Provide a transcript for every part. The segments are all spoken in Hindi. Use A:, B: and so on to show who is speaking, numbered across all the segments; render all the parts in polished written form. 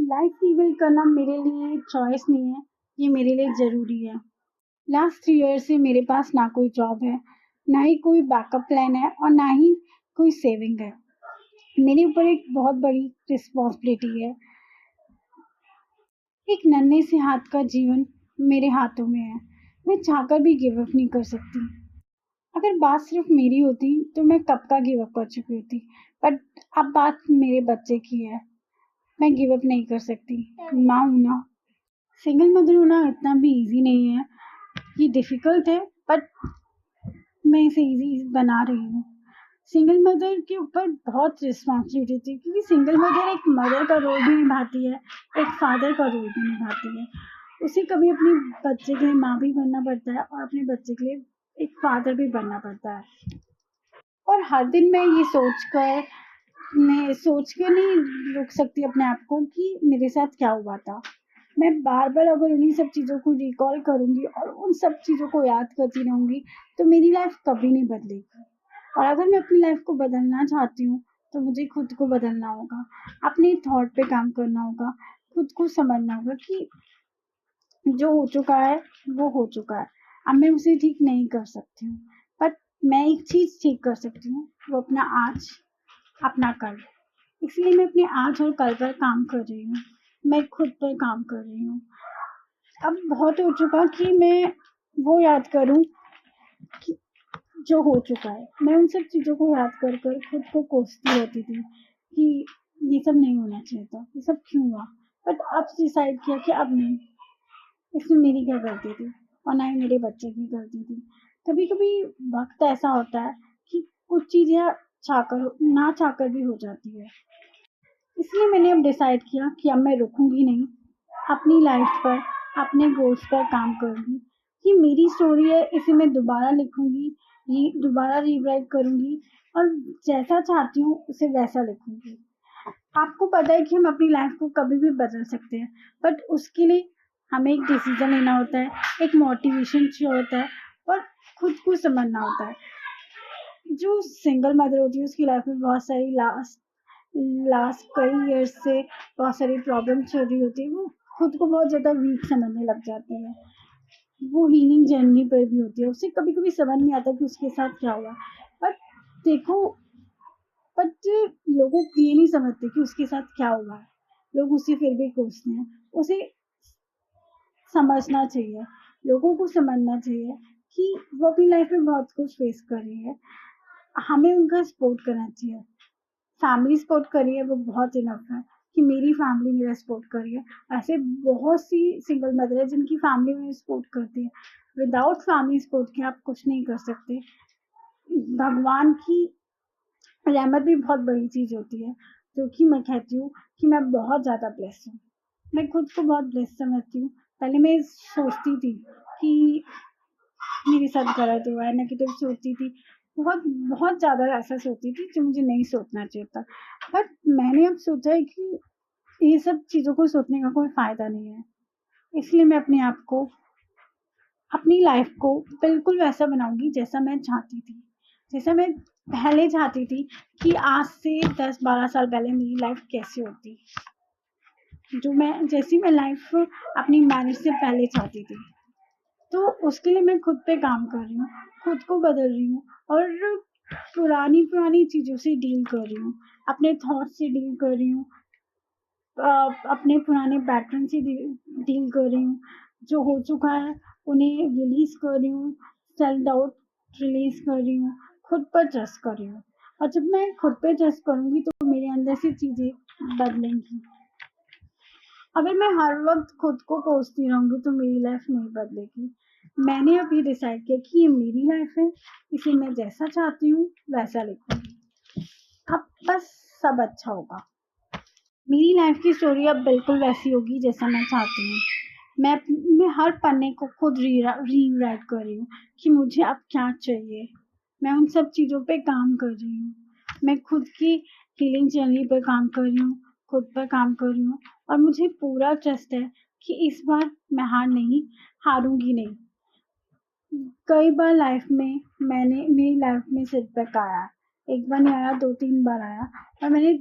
A: लाइफ लीड करना मेरे लिए चॉइस नहीं है, ये मेरे लिए ज़रूरी है। लास्ट 3 ईयर से मेरे पास ना कोई जॉब है, ना ही कोई बैकअप प्लान है और ना ही कोई सेविंग है। मेरे ऊपर एक बहुत बड़ी रिस्पॉन्सिबिलिटी है। एक नन्हे से हाथ का जीवन मेरे हाथों में है। मैं चाहकर भी गिव अप नहीं कर सकती। अगर बात सिर्फ मेरी होती तो मैं कब का गिव अप कर चुकी होती, बट अब बात मेरे बच्चे की है। मैं गिव अप नहीं कर सकती। माँ हूँ ना। सिंगल मदर होना इतना भी इजी नहीं है। ये डिफिकल्ट है, बट मैं इसे इजी बना रही हूँ। सिंगल मदर के ऊपर बहुत रिस्पॉन्सिबिलिटी थी, क्योंकि सिंगल मदर एक मदर का रोल भी निभाती है, एक फादर का रोल भी निभाती है। उसे कभी अपने बच्चे के लिए माँ भी बनना पड़ता है और अपने बच्चे के लिए एक फादर भी बनना पड़ता है। और हर दिन मैं ये सोच कर नहीं रुक सकती अपने आप को कि मेरे साथ क्या हुआ था। मैं बार बार अगर उन्हीं सब चीज़ों को रिकॉल करूंगी और उन सब चीज़ों को याद करती रहूंगी तो मेरी लाइफ कभी नहीं बदलेगी। और अगर मैं अपनी लाइफ को बदलना चाहती हूँ तो मुझे खुद को बदलना होगा, अपने थॉट पे काम करना होगा, खुद को समझना होगा कि जो हो चुका है वो हो चुका है। अब मैं उसे ठीक नहीं कर सकती हूँ, बट मैं एक चीज़ ठीक कर सकती हूँ, वो अपना आज, अपना कल। इसलिए मैं अपने आज और कल पर काम कर रही हूँ। मैं खुद पर काम कर रही हूँ। अब बहुत हो चुका कि मैं वो याद करूँ कि जो हो चुका है। मैं उन सब चीज़ों को याद कर कर खुद को कोसती रहती थी कि ये सब नहीं होना चाहिए था, ये सब क्यों हुआ। बट अब डिसाइड किया कि अब नहीं, इसमें मेरी क्या गलती थी और ना ही मेरे बच्चे की गलती थी। कभी कभी वक्त ऐसा होता है कि कुछ चीज़ें चाहकर ना चाहकर भी हो जाती है। इसलिए मैंने अब डिसाइड किया कि अब मैं रुकूंगी नहीं, अपनी लाइफ पर, अपने गोल्स पर काम करूंगी। ये मेरी स्टोरी है, इसे मैं दोबारा लिखूंगी, दोबारा रीराइट करूंगी और जैसा चाहती हूँ उसे वैसा लिखूंगी। आपको पता है कि हम अपनी लाइफ को कभी भी बदल सकते हैं, बट उसके लिए हमें एक डिसीजन लेना होता है, एक मोटिवेशन चाहिए होता है और खुद को समझना होता है। जो सिंगल मदर होती है उसकी लाइफ में बहुत सारी लास्ट लास्ट कई ईयर्स से बहुत सारी प्रॉब्लम चल रही होती है। वो खुद को बहुत ज़्यादा वीक समझने लग जाती है। वो हीलिंग जर्नी पर भी होती है। उसे कभी कभी समझ नहीं आता कि उसके साथ क्या हुआ। बट देखो, बट लोगों ये नहीं समझते कि उसके साथ क्या हुआ है। लोग उसे फिर भी कोसते हैं। उसे समझना चाहिए, लोगों को समझना चाहिए कि वो अपनी लाइफ में बहुत कुछ फेस कर रही है। हमें उनका सपोर्ट करना चाहिए। फैमिली सपोर्ट कर रही है वो बहुत इनफ है कि मेरी फैमिली मेरा सपोर्ट कर रही है। ऐसे बहुत सी सिंगल मदर है जिनकी फैमिली में सपोर्ट करती है। विदाउट फैमिली सपोर्ट के आप कुछ नहीं कर सकते। भगवान की रहमत भी बहुत बड़ी चीज़ होती है, जो कि मैं कहती हूँ कि मैं बहुत ज़्यादा ब्लेस्ड हूँ। मैं खुद को बहुत ब्लेस्ड समझती हूँ। पहले मैं सोचती थी कि मेरे साथ गलत हुआ है, नेगेटिव सोचती थी, बहुत बहुत ज़्यादा ऐसा सोचती थी जो मुझे नहीं सोचना चाहिए था। बट मैंने अब सोचा है कि ये सब चीज़ों को सोचने का कोई फ़ायदा नहीं है। इसलिए मैं अपने आप को, अपनी लाइफ को बिल्कुल वैसा बनाऊंगी जैसा मैं चाहती थी। जैसा मैं पहले चाहती थी कि आज से 10-12 साल पहले मेरी लाइफ कैसे होती, जो मैं जैसी मैं लाइफ अपनी मैरिज से पहले चाहती थी। तो उसके लिए मैं खुद पे काम कर रही हूँ, खुद को बदल रही हूँ और पुरानी पुरानी चीज़ों से डील कर रही हूँ, अपने थॉट से डील कर रही हूँ, अपने पुराने पैटर्न से डील कर रही हूँ। जो हो चुका है उन्हें रिलीज कर रही हूँ, सेल्फ डाउट रिलीज कर रही हूँ, खुद पर ट्रस्ट कर रही हूँ। और जब मैं खुद पे ट्रस्ट करूँगी तो मेरे अंदर से चीज़ें बदलेंगी। अगर मैं हर वक्त खुद को कोसती रहूंगी तो मेरी लाइफ नहीं बदलेगी। मैंने अब ये डिसाइड किया कि ये मेरी लाइफ है, इसे मैं जैसा चाहती हूँ वैसा लिखूंगी। अब बस सब अच्छा होगा। मेरी लाइफ की स्टोरी अब बिल्कुल वैसी होगी जैसा मैं चाहती हूँ। मैं हर पन्ने को खुद रीराइट कर रही हूँ कि मुझे अब क्या चाहिए। मैं उन सब चीज़ों पे काम कर रही हूँ। मैं खुद की हीलिंग जर्नी पर काम कर रही हूँ, खुद पर काम कर रही हूँ और मुझे पूरा ट्रस्ट है कि इस बार मैं हारूंगी नहीं। कई बार लाइफ में मेरी लाइफ में सेटबैक आया, एक बार नहीं आया, 2-3 बार आया और मैंने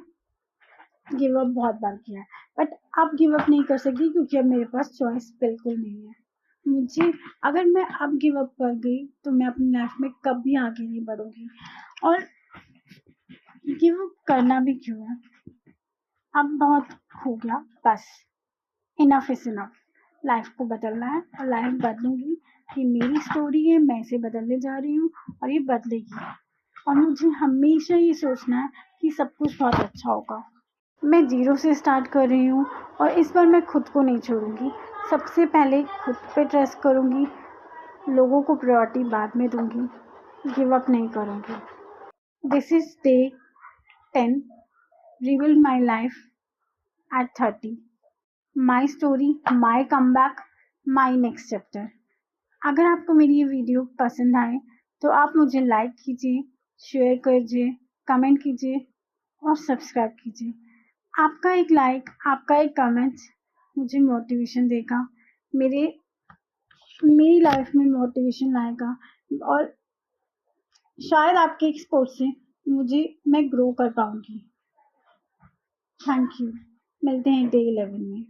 A: गिव अप बहुत बार किया है। बट अब गिव अप नहीं कर सकती क्योंकि अब मेरे पास चॉइस बिल्कुल नहीं है। मुझे अगर मैं अब गिव अप कर गई तो मैं अपनी लाइफ में कभी आगे नहीं बढ़ूंगी, और गिव अप करना भी क्यों है। अब बहुत हो गया, बस इनफ इज इनफ। लाइफ को बदलना है और लाइफ बदलूंगी। ये मेरी स्टोरी है, मैं इसे बदलने जा रही हूँ और ये बदलेगी। और मुझे हमेशा ये सोचना है कि सब कुछ बहुत अच्छा होगा। मैं जीरो से स्टार्ट कर रही हूँ और इस बार मैं खुद को नहीं छोड़ूंगी। सबसे पहले खुद पे ट्रस्ट करूंगी, लोगों को प्रायोरिटी बाद में दूंगी, गिव अप नहीं करूंगी। This is day 10, rebuild my life at 30. My story, my come back, my next chapter. अगर आपको मेरी ये वीडियो पसंद आए तो आप मुझे लाइक कीजिए, शेयर कीजिए, कमेंट कीजिए और सब्सक्राइब कीजिए। आपका एक लाइक, आपका एक कमेंट मुझे मोटिवेशन देगा, मेरी लाइफ में मोटिवेशन लाएगा, और शायद आपके एक सपोर्ट से मैं ग्रो कर पाऊंगी। Thank you. मिलते हैं डे 11 में।